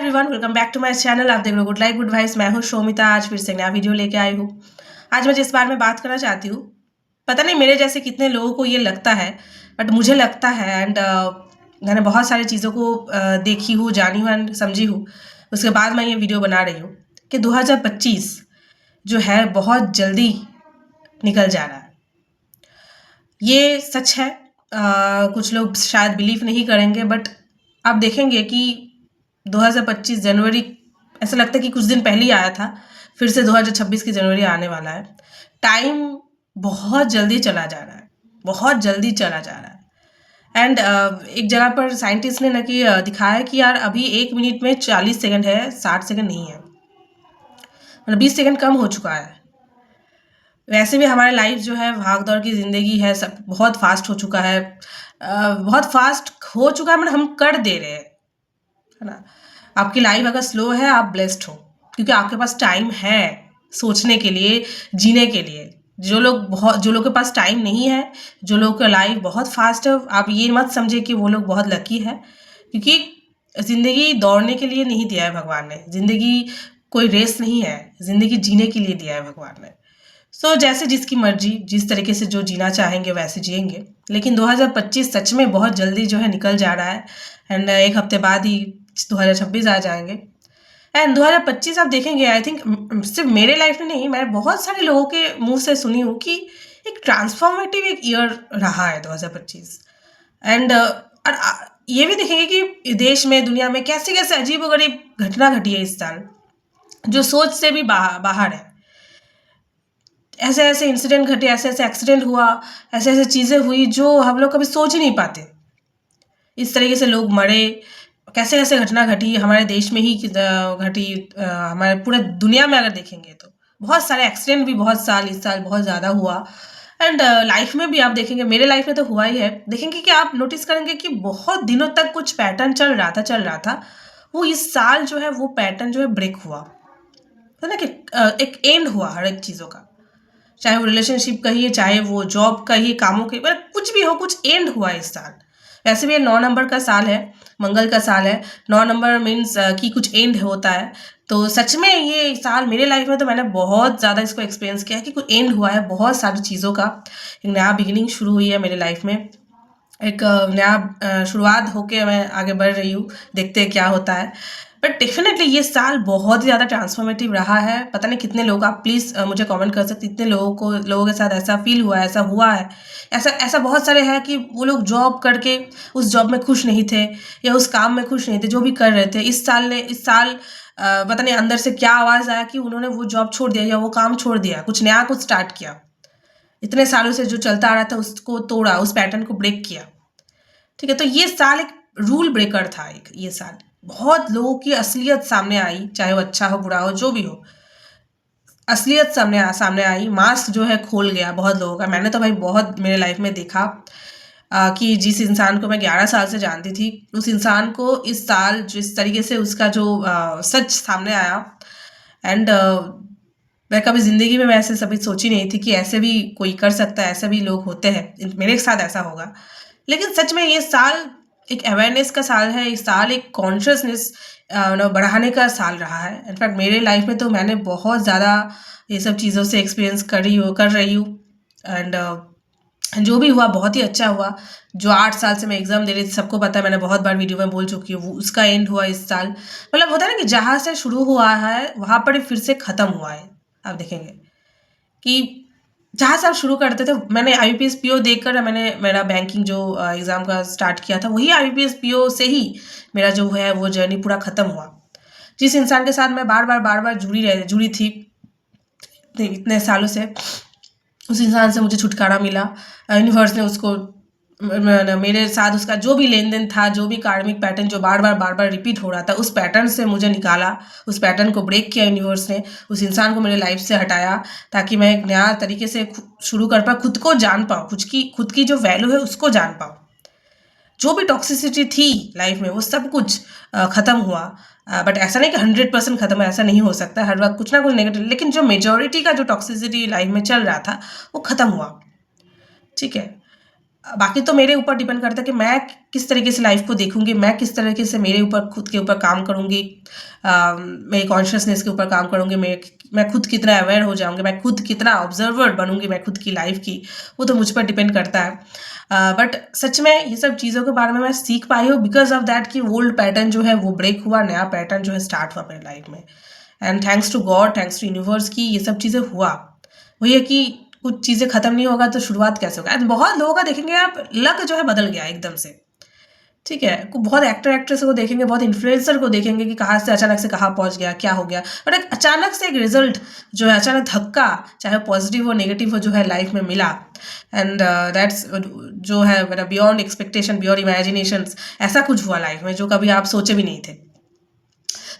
Everyone, welcome back to my channel. आप देख रहे हो गुड लाइफ गुड वाइब्स। मैं हूँ शोमिता। आज फिर से नया वीडियो लेके आई हूँ। आज मैं जिस बारे में बात करना चाहती हूँ, पता नहीं मेरे जैसे कितने लोगों को ये लगता है, बट मुझे लगता है एंड मैंने बहुत सारी चीज़ों को देखी हूँ, जानी हूँ एंड समझी हूँ। उसके बाद मैं ये वीडियो बना रही हूँ कि 2025 जो है बहुत जल्दी निकल जा रहा है। ये सच है। कुछ लोग शायद बिलीव नहीं करेंगे, बट आप देखेंगे कि 2025 जनवरी ऐसा लगता है कि कुछ दिन पहले ही आया था। फिर से 2026 की जनवरी आने वाला है। टाइम बहुत जल्दी चला जा रहा है, बहुत जल्दी चला जा रहा है। एंड एक जगह पर साइंटिस्ट ने ना कि दिखाया कि यार अभी 1 मिनट में 40 सेकंड है, 60 सेकंड नहीं है, मतलब 20 सेकंड कम हो चुका है। वैसे भी हमारे लाइफ जो है भाग दौड़ की ज़िंदगी है, सब बहुत फास्ट हो चुका है। बहुत फास्ट हो चुका है, मतलब हम कर दे रहे हैं, है ना। आपकी लाइफ अगर स्लो है, आप ब्लेस्ड हो, क्योंकि आपके पास टाइम है सोचने के लिए, जीने के लिए। जो लोग के पास टाइम नहीं है, जो लोग का लाइफ बहुत फास्ट है, आप ये मत समझे कि वो लोग बहुत लकी है, क्योंकि ज़िंदगी दौड़ने के लिए नहीं दिया है भगवान ने। ज़िंदगी कोई रेस नहीं है, ज़िंदगी जीने के लिए दिया है भगवान ने। जैसे जिसकी मर्जी, जिस तरीके से जो जीना चाहेंगे वैसे जिएंगे। लेकिन 2025 सच में बहुत जल्दी जो है निकल जा रहा है एंड एक हफ्ते बाद ही 2026 आ जाएंगे। एंड 2025 आप देखेंगे, आई थिंक सिर्फ मेरे लाइफ में नहीं, मैं बहुत सारे लोगों के मुंह से सुनी हूँ कि एक ट्रांसफॉर्मेटिव एक ईयर रहा है 2025। एंड ये भी देखेंगे कि देश में, दुनिया में कैसे कैसे अजीबोगरीब घटना घटी है इस साल, जो सोच से भी बाहर है। ऐसे ऐसे इंसिडेंट घटे, ऐसे ऐसे एक्सीडेंट हुआ, ऐसे ऐसे चीज़ें हुई जो हम लोग कभी सोच ही नहीं पाते। इस तरीके से लोग मरे, कैसे कैसे घटना घटी हमारे देश में ही घटी, हमारे पूरे दुनिया में अगर देखेंगे तो बहुत सारे एक्सीडेंट भी इस साल बहुत ज़्यादा हुआ। एंड लाइफ में भी आप देखेंगे, मेरे लाइफ में तो हुआ ही है। देखेंगे कि आप नोटिस करेंगे कि बहुत दिनों तक कुछ पैटर्न चल रहा था, वो इस साल जो है वो पैटर्न जो है ब्रेक हुआ, है ना, कि एक एंड हुआ हर एक चीज़ों का। चाहे वो रिलेशनशिप कहिए, चाहे वो जॉब कहिए, कामों के, मतलब कुछ भी हो, कुछ एंड हुआ इस साल। वैसे भी ये 9 नंबर का साल है, मंगल का साल है। 9 नंबर मीन्स कि कुछ एंड होता है। तो सच में ये साल मेरे लाइफ में तो मैंने बहुत ज़्यादा इसको एक्सपीरियंस किया है कि कुछ एंड हुआ है बहुत सारी चीज़ों का। एक नया बिगिनिंग शुरू हुई है मेरे लाइफ में, एक नया शुरुआत होके मैं आगे बढ़ रही हूँ। देखते हैं क्या होता है। बट डेफिनेटली ये साल बहुत ही ज़्यादा ट्रांसफॉर्मेटिव रहा है। पता नहीं कितने लोग, आप प्लीज़ मुझे कमेंट कर सकते, इतने लोगों के साथ ऐसा फील हुआ है, ऐसा हुआ है। ऐसा ऐसा बहुत सारे हैं कि वो लोग जॉब करके उस जॉब में खुश नहीं थे, या उस काम में खुश नहीं थे जो भी कर रहे थे। इस साल पता नहीं अंदर से क्या आवाज़ आया कि उन्होंने वो जॉब छोड़ दिया या वो काम छोड़ दिया, कुछ नया कुछ स्टार्ट किया। इतने सालों से जो चलता आ रहा था उसको तोड़ा, उस पैटर्न को ब्रेक किया। ठीक है, तो ये साल एक रूल ब्रेकर था। एक ये साल बहुत लोगों की असलियत सामने आई, चाहे वो अच्छा हो बुरा हो जो भी हो, असलियत सामने आई। मास्क जो है खोल गया बहुत लोगों का। मैंने तो भाई बहुत मेरे लाइफ में देखा कि जिस इंसान को मैं 11 साल से जानती थी, उस इंसान को इस साल जिस तरीके से उसका जो सच सामने आया, एंड मैं कभी ज़िंदगी में मैं ऐसे कभी सोची नहीं थी कि ऐसे भी कोई कर सकता है, ऐसे भी लोग होते हैं, मेरे साथ ऐसा होगा। लेकिन सच में ये साल एक अवेयरनेस का साल है। इस साल एक कॉन्शियसनेस बढ़ाने का साल रहा है। इनफैक्ट मेरे लाइफ में तो मैंने बहुत ज़्यादा ये सब चीज़ों से एक्सपीरियंस कर रही हूँ। एंड जो भी हुआ बहुत ही अच्छा हुआ। जो 8 साल से मैं एग्ज़ाम दे रही थी, सबको पता है, मैंने बहुत बार वीडियो में बोल चुकी हूँ, वो उसका एंड हुआ इस साल। मतलब होता है ना कि जहाँ से शुरू हुआ है वहाँ पर ही फिर से ख़त्म हुआ है। आप देखेंगे कि जहाँ से आप शुरू करते थे, मैंने आईबीपीएस पीओ देखकर मैंने मेरा बैंकिंग जो एग्ज़ाम का स्टार्ट किया था, वही आईबीपीएस पीओ से ही मेरा जो है वो जर्नी पूरा ख़त्म हुआ। जिस इंसान के साथ मैं बार बार जुड़ी थी इतने सालों से, उस इंसान से मुझे छुटकारा मिला। यूनिवर्स ने उसको मेरे साथ उसका जो भी लेन देन था, जो भी कार्मिक पैटर्न जो बार बार रिपीट हो रहा था, उस पैटर्न से मुझे निकाला, उस पैटर्न को ब्रेक किया यूनिवर्स ने। उस इंसान को मेरे लाइफ से हटाया ताकि मैं एक नया तरीके से शुरू कर पाऊँ, खुद को जान पाऊँ, खुद की जो वैल्यू है उसको जान पाऊँ। जो भी टॉक्सिसिटी थी लाइफ में वो सब कुछ ख़त्म हुआ। बट ऐसा नहीं कि 100% ख़त्म है, ऐसा नहीं हो सकता, हर वक्त कुछ ना कुछ नेगेटिव, लेकिन जो मेजॉरिटी का जो टॉक्सिसिटी लाइफ में चल रहा था वो ख़त्म हुआ। ठीक है। बाकी तो मेरे ऊपर डिपेंड करता है कि मैं किस तरीके से लाइफ को देखूंगी, मैं किस तरीके से मेरे ऊपर खुद के ऊपर काम करूंगी, मेरी कॉन्शियसनेस के ऊपर काम करूंगी, मैं खुद कितना अवेयर हो जाऊंगी, मैं खुद कितना ऑब्जर्वर बनूंगी मैं खुद की लाइफ की, वो तो मुझ पर डिपेंड करता है। बट सच में ये सब चीज़ों के बारे में मैं सीख पाई हूँ बिकॉज ऑफ दैट कि ओल्ड पैटर्न जो है वो ब्रेक हुआ, नया पैटर्न जो है स्टार्ट हुआ मेरी लाइफ में। And thanks to God, thanks to universe की ये सब चीज़ें हुआ। वही है कि कुछ चीज़ें खत्म नहीं होगा तो शुरुआत कैसे होगा। बहुत लोगों का देखेंगे आप, लक जो है बदल गया एकदम से, ठीक है। बहुत एक्टर एक्ट्रेस को देखेंगे, बहुत इन्फ्लुएंसर को देखेंगे कि कहाँ से अचानक से कहाँ पहुँच गया, क्या हो गया। बट एक अचानक से एक रिजल्ट जो है, अचानक धक्का, चाहे पॉजिटिव हो नेगेटिव हो, जो है लाइफ में मिला। एंड दैट्स जो है मेरा बियॉन्ड एक्सपेक्टेशन, बियॉन्ड इमेजिनेशन, ऐसा कुछ हुआ लाइफ में जो कभी आप सोचे भी नहीं थे।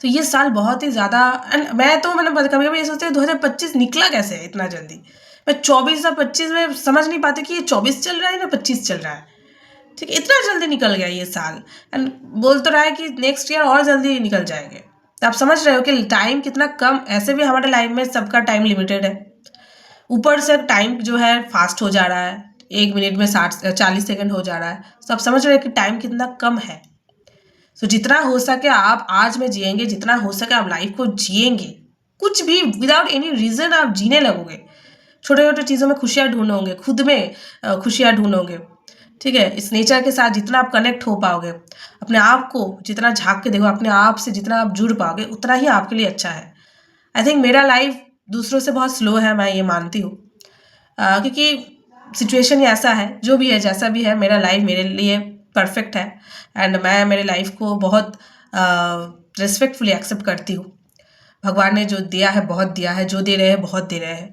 तो ये साल बहुत ही ज़्यादा, एंड मैं तो मैंने कभी कभी ये सोचती हूँ 2025 निकला कैसे इतना जल्दी। मैं 24 या 25 में समझ नहीं पाती कि ये 24 चल रहा है ना 25 चल रहा है, ठीक है। इतना जल्दी निकल गया ये साल, एंड बोल तो रहा है कि नेक्स्ट ईयर और जल्दी निकल जाएंगे। तो आप समझ रहे हो कि टाइम कितना कम, ऐसे भी हमारे लाइफ में सबका टाइम लिमिटेड है, ऊपर से टाइम जो है फास्ट हो जा रहा है, 1 मिनट में 40 सेकंड हो जा रहा है। तो आप समझ रहे हो कि टाइम कितना कम है। तो जितना हो सके आप आज में जिएंगे, जितना हो सके आप लाइफ को जिएंगे, कुछ भी विदाउट एनी रीज़न आप जीने लगोगे। छोटे छोटे चीज़ों में खुशियाँ ढूंढोगे, खुद में खुशियाँ ढूंढोगे, ठीक है। इस नेचर के साथ जितना आप कनेक्ट हो पाओगे, अपने आप को जितना झांक के देखो, अपने आप से जितना आप जुड़ पाओगे, उतना ही आपके लिए अच्छा है। आई थिंक मेरा लाइफ दूसरों से बहुत स्लो है, मैं ये मानती हूँ। क्योंकि सिचुएशन ही ऐसा है, जो भी है जैसा भी है, मेरा लाइफ मेरे लिए परफेक्ट है। एंड मैं मेरे लाइफ को बहुत रिस्पेक्टफुली एक्सेप्ट करती हूँ। भगवान ने जो दिया है बहुत दिया है, जो दे रहे हैं बहुत दे रहे हैं।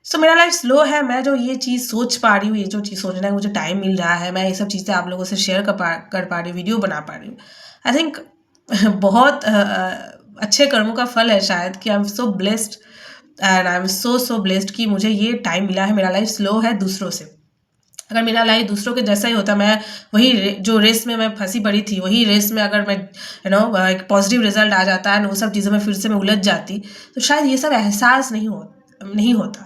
सो मेरा लाइफ स्लो है, मैं जो ये चीज़ सोच पा रही हूँ, ये जो चीज़ सोचना है, मुझे टाइम मिल रहा है, मैं ये सब चीज़ें आप लोगों से शेयर कर पा रही हूँ, वीडियो बना पा रही हूँ। आई थिंक बहुत अच्छे कर्मों का फल है शायद, कि I am so blessed and I am so blessed कि मुझे ये टाइम मिला है। मेरा लाइफ स्लो है दूसरों से। अगर मेरा लाइफ दूसरों के जैसा ही होता, मैं वही जो रेस में मैं फंसी पड़ी थी, वही रेस में अगर मैं एक पॉजिटिव रिजल्ट आ जाता है, वो सब चीज़ों में फिर से मैं उलझ जाती, तो शायद ये सब एहसास नहीं होता।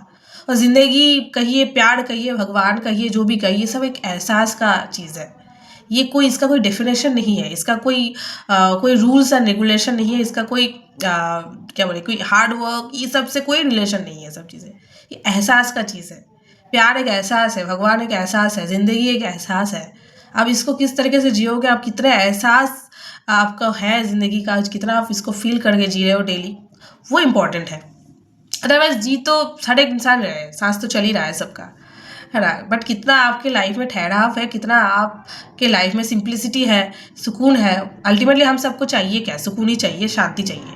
और ज़िंदगी कहिए, प्यार कहिए, भगवान कहिए, जो भी कहिए, सब एक एहसास का चीज़ है। ये कोई, इसका कोई डेफिनेशन नहीं है, इसका कोई रूल्स एंड रेगुलेशन नहीं है, इसका कोई क्या बोले, कोई हार्ड वर्क, ये सब से कोई रिलेशन नहीं है। सब चीज़ें ये एहसास का चीज़ है। प्यार एक एहसास है, भगवान एक एहसास है, ज़िंदगी एक एहसास है। आप इसको किस तरीके से जियोगे, आप कितने एहसास आपका है ज़िंदगी का, कितना आप इसको फील करके जी रहे हो डेली, वो इम्पोर्टेंट है। अदरवाइज जी तो हर एक इंसान रहे है, सांस तो चल ही रहा है सबका, है ना। बट कितना आपके लाइफ में ठहराव है, कितना आपके लाइफ में सिंप्लिसिटी है, सुकून है। अल्टीमेटली हम सबको चाहिए क्या, सुकून ही चाहिए, शांति चाहिए,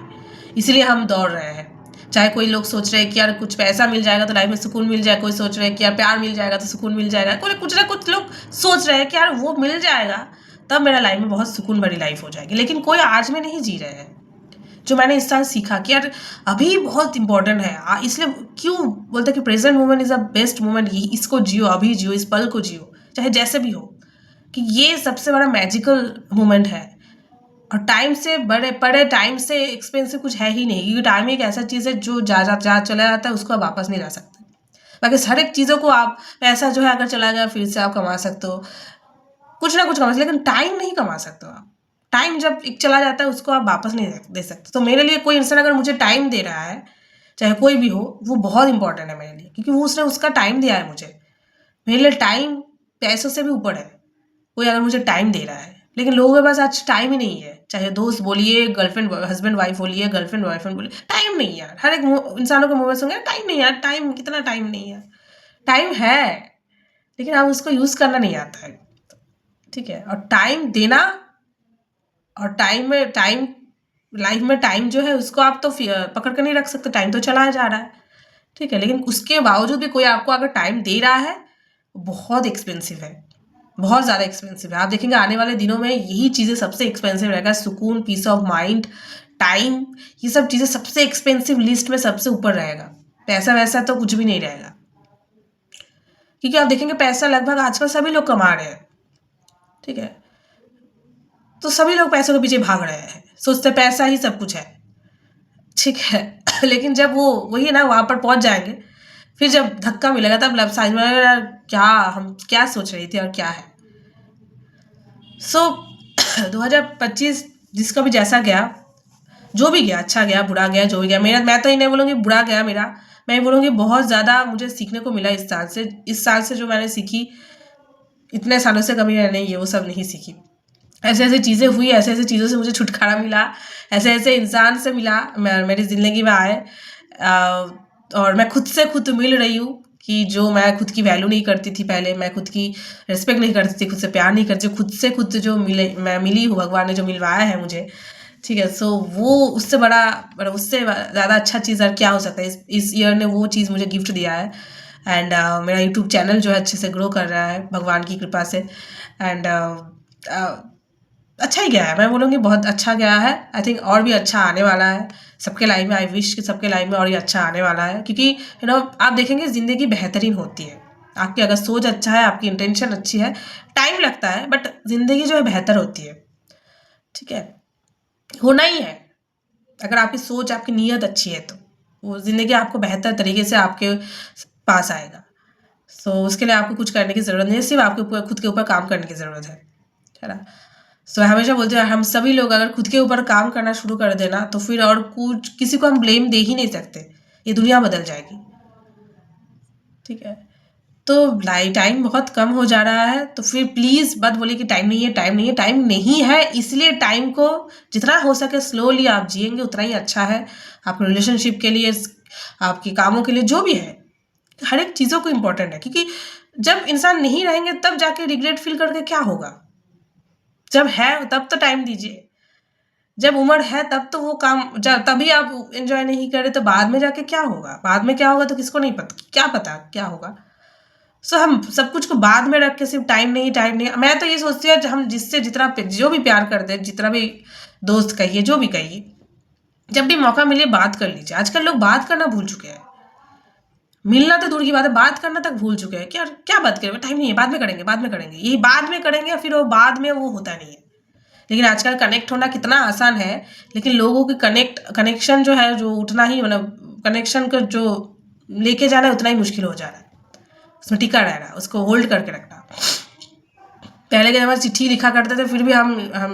इसीलिए हम दौड़ रहे हैं। चाहे कोई लोग सोच रहे हैं कि यार कुछ पैसा मिल जाएगा तो लाइफ में सुकून मिल जाए, कोई सोच रहे हैं कि यार प्यार मिल जाएगा तो सुकून मिल जाएगा, कोई कुछ ना कुछ लोग सोच रहे हैं कि यार वो मिल जाएगा तब मेरा लाइफ में बहुत सुकून भरी लाइफ हो जाएगी। लेकिन कोई आज में नहीं जी रहे हैं। जो मैंने इस साल सीखा कि यार अभी बहुत इंपॉर्टेंट है, इसलिए क्यों बोलते हैं कि present moment is the best moment. इसको जियो, अभी जियो, इस पल को जियो, चाहे जैसे भी हो, कि ये सबसे बड़ा मैजिकल मोमेंट है। और टाइम से बड़े टाइम से एक्सपेंसिव कुछ है ही नहीं, क्योंकि टाइम एक ऐसा चीज़ है जो जा चला जाता है, उसको आप वापस नहीं ला सकते। बाकी हर एक चीज़ों को आप, पैसा जो है अगर चला गया फिर से आप कमा सकते हो, कुछ ना कुछ कमा सकते, लेकिन टाइम नहीं कमा सकते हो आप। टाइम जब एक चला जाता है उसको आप वापस नहीं दे सकते। तो मेरे लिए कोई इंसान अगर मुझे टाइम दे रहा है, चाहे कोई भी हो, वो बहुत इंपॉर्टेंट है मेरे लिए, क्योंकि वो उसने उसका टाइम दिया है मुझे। मेरे लिए टाइम पैसों से भी ऊपर है, कोई अगर मुझे टाइम दे रहा है। लेकिन लोगों के पास आज टाइम ही नहीं है, चाहे दोस्त बोलिए, गर्लफ्रेंड हस्बैंड वाइफ बोलिए, गर्लफ्रेंड बॉयफ्रेंड बोलिए, टाइम नहीं है यार। हर एक इंसानों के मुंह में सुनेंगे टाइम नहीं है यार, टाइम, कितना टाइम नहीं है। टाइम है, लेकिन आप उसको यूज़ करना नहीं आता है, ठीक है। और टाइम देना, और टाइम लाइफ में टाइम जो है उसको आप तो पकड़ कर नहीं रख सकते, टाइम तो चला जा रहा है, ठीक है। लेकिन उसके बावजूद भी कोई आपको अगर टाइम दे रहा है, बहुत एक्सपेंसिव है, बहुत ज़्यादा एक्सपेंसिव है। आप देखेंगे आने वाले दिनों में यही चीज़ें सबसे एक्सपेंसिव रहेगा, सुकून, पीस ऑफ माइंड, टाइम, ये सब चीज़ें सबसे एक्सपेंसिव लिस्ट में सबसे ऊपर रहेगा। पैसा वैसा तो कुछ भी नहीं रहेगा, क्योंकि आप देखेंगे पैसा लगभग आजकल सभी लोग कमा रहे हैं, ठीक है। तो सभी लोग पैसों के पीछे भाग रहे हैं, सोचते पैसा ही सब कुछ है, ठीक है। लेकिन जब वो वही ना वहाँ पर पहुँच जाएंगे, फिर जब धक्का मिलेगा तब समझ में आएगा यार क्या हम क्या सोच रही थी और क्या है। सो 2025 जिसका भी जैसा गया, जो भी गया, अच्छा गया बुरा गया, जो भी गया, मेरा मैं तो ये नहीं बोलूँगी बुरा गया मेरा, मैं ये बोलूँगी बहुत ज़्यादा मुझे सीखने को मिला इस साल से जो मैंने सीखी, इतने सालों से कभी मैंने ये वो सब नहीं सीखी। ऐसे ऐसे चीज़ें हुई, ऐसे ऐसे चीज़ों से मुझे छुटकारा मिला, ऐसे ऐसे इंसान से मिला मेरी ज़िंदगी में आए, और मैं खुद से खुद मिल रही हूँ कि जो मैं खुद की वैल्यू नहीं करती थी पहले, मैं खुद की रिस्पेक्ट नहीं करती थी, खुद से प्यार नहीं करती, खुद से खुद जो मैं मिली हूँ, भगवान ने जो मिलवाया है मुझे, ठीक है। सो वो उससे बड़ा मतलब उससे ज़्यादा अच्छा चीज़ और क्या हो सकता है। इस ईयर ने वो चीज़ मुझे गिफ्ट दिया है। एंड मेरा यूट्यूब चैनल जो है अच्छे से ग्रो कर रहा है भगवान की कृपा से। एंड अच्छा ही गया है, मैं बोलूँगी बहुत अच्छा गया है। आई थिंक और भी अच्छा आने वाला है सबके लाइफ में। आई विश कि सबके लाइफ में और भी अच्छा आने वाला है, क्योंकि आप देखेंगे ज़िंदगी बेहतरीन होती है आपकी अगर सोच अच्छा है, आपकी इंटेंशन अच्छी है। टाइम लगता है बट ज़िंदगी जो है बेहतर होती है, ठीक है। होना ही है, अगर आपकी सोच आपकी नीयत अच्छी है तो वो ज़िंदगी आपको बेहतर तरीके से आपके पास आएगा। सो उसके लिए आपको कुछ करने की ज़रूरत नहीं है, सिर्फ आपके ऊपर खुद के ऊपर काम करने की ज़रूरत है ना। सो मैं हमेशा बोलती हूँ हम सभी लोग अगर खुद के ऊपर काम करना शुरू कर देना तो फिर और कुछ किसी को हम ब्लेम दे ही नहीं सकते, ये दुनिया बदल जाएगी, ठीक है। तो टाइम बहुत कम हो जा रहा है, तो फिर प्लीज़ मत बोलिए कि टाइम नहीं है, टाइम नहीं है, टाइम नहीं है। इसलिए टाइम को जितना हो सके स्लोली आप जिएंगे उतना ही अच्छा है, आपके रिलेशनशिप के लिए, आपके कामों के लिए, जो भी है, हर एक चीज़ों को इम्पोर्टेंट है। क्योंकि जब इंसान नहीं रहेंगे तब जाके रिग्रेट फील करके क्या होगा। जब है तब तो टाइम दीजिए, जब उम्र है तब तो वो काम, जब तभी आप एंजॉय नहीं करें तो बाद में जाके क्या होगा, बाद में क्या होगा तो किसको नहीं पता, क्या पता क्या होगा। सो हम सब कुछ को बाद में रख के सिर्फ टाइम नहीं, टाइम नहीं, मैं तो ये सोचती हूँ हम जिससे जितना जो भी प्यार करते हैं, जितना भी दोस्त कहिए, जो भी कहिए, जब भी मौका मिले बात कर लीजिए। आजकल लोग बात करना भूल चुके हैं, मिलना तो दूर की बात है, बात करना तक भूल चुके हैं। क्या क्या बात करेंगे, टाइम नहीं है, बाद में करेंगे, बाद में करेंगे, यही बाद में करेंगे, फिर वो बाद में वो होता नहीं है। लेकिन आजकल कनेक्ट होना कितना आसान है, लेकिन लोगों की कनेक्शन जो है, जो उतना ही मतलब कनेक्शन को जो लेके जाना है उतना ही मुश्किल हो जा रहा है, उसमें टिका रहना, उसको होल्ड करके रखना। पहले के ज़माने चिट्ठी लिखा करते थे, फिर भी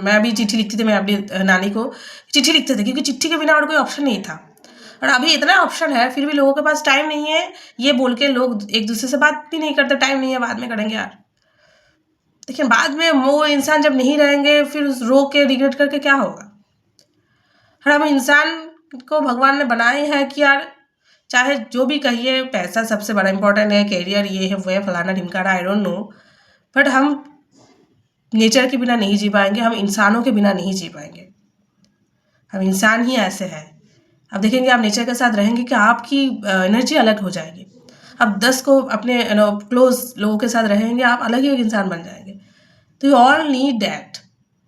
मैं भी चिट्ठी लिखती थी, मैं अपनी नानी को चिट्ठी लिखते थे, क्योंकि चिट्ठी के बिना और कोई ऑप्शन नहीं था। और अभी इतना ऑप्शन है फिर भी लोगों के पास टाइम नहीं है, ये बोल के लोग एक दूसरे से बात भी नहीं करते, टाइम नहीं है, बाद में करेंगे यार। लेकिन बाद में वो इंसान जब नहीं रहेंगे फिर रो के रिग्रेट करके क्या होगा। और हम इंसान को भगवान ने बनाए हैं कि यार चाहे जो भी कहिए, पैसा सबसे बड़ा इंपॉर्टेंट है, कैरियर ये है वो है, फलाना ढिमकाना, आई डोंट नो, बट हम नेचर के बिना नहीं जी पाएंगे, हम इंसानों के बिना नहीं जी पाएंगे। हम इंसान ही ऐसे हैं। अब देखेंगे आप नेचर के साथ रहेंगे कि आपकी एनर्जी अलग हो जाएगी। अब 10 को अपने क्लोज लोगों के साथ रहेंगे, आप अलग ही एक इंसान बन जाएंगे। तो यू ऑल नीड दैट।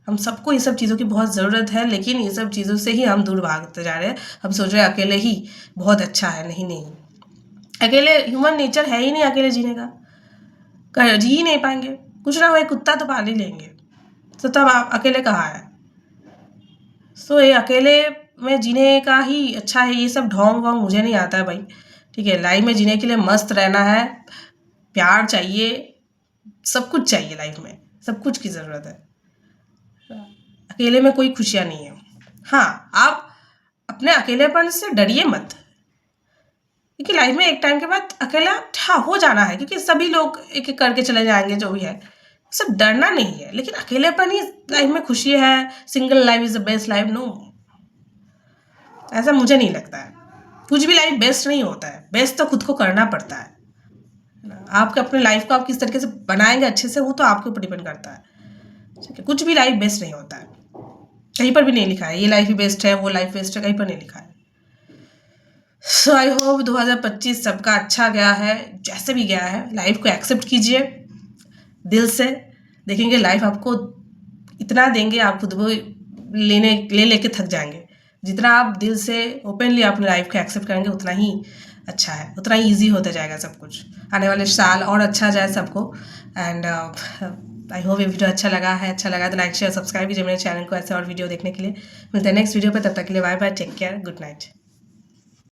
हम सबको ये सब चीज़ों की बहुत ज़रूरत है, लेकिन ये सब चीज़ों से ही हम दूर भागते जा रहे हैं। हम सोच रहे हैं अकेले ही बहुत अच्छा है, नहीं नहीं, अकेले ह्यूमन नेचर है ही नहीं अकेले जीने का, जी ही नहीं पाएंगे। कुछ ना हो, एक कुत्ता तो पाल ही लेंगे, तो तब आप अकेले कहाँ है। सो ये अकेले में जीने का ही अच्छा है, ये सब ढोंग वोंग मुझे नहीं आता है भाई, ठीक है। लाइफ में जीने के लिए मस्त रहना है, प्यार चाहिए, सब कुछ चाहिए लाइफ में, सब कुछ की ज़रूरत है। अकेले में कोई खुशियाँ नहीं है। हाँ, आप अपने अकेलेपन से डरिए मत, क्योंकि लाइफ में एक टाइम के बाद अकेला हो जाना है, क्योंकि सभी लोग एक एक करके चले जाएंगे, जो भी है सब डरना नहीं है। लेकिन अकेलेपन ही लाइफ में खुशी है, single life is the best life, no, ऐसा मुझे नहीं लगता है। कुछ भी लाइफ बेस्ट नहीं होता है, बेस्ट तो खुद को करना पड़ता है। आपके अपने लाइफ को आप किस तरीके से बनाएंगे अच्छे से, वो तो आपके ऊपर डिपेंड करता है, ठीक है। कुछ भी लाइफ बेस्ट नहीं होता है, कहीं पर भी नहीं लिखा है ये लाइफ ही बेस्ट है, वो लाइफ बेस्ट है, कहीं पर नहीं लिखा है। सो आई होप 2025 सबका अच्छा गया है, जैसे भी गया है। लाइफ को एक्सेप्ट कीजिए दिल से, देखेंगे लाइफ आपको इतना देंगे, आप खुद को लेके थक जाएंगे। जितना आप दिल से ओपनली अपनी लाइफ को एक्सेप्ट करेंगे उतना ही अच्छा है, उतना ही ईजी होता जाएगा सब कुछ। आने वाले साल और अच्छा जाए सबको। एंड आई होप ये वीडियो अच्छा लगा है, अच्छा लगा तो लाइक शेयर सब्सक्राइब कीजिए मेरे चैनल को ऐसे और वीडियो देखने के लिए। मिलते हैं नेक्स्ट वीडियो पे, तब तक के लिए bye bye, take care, good night.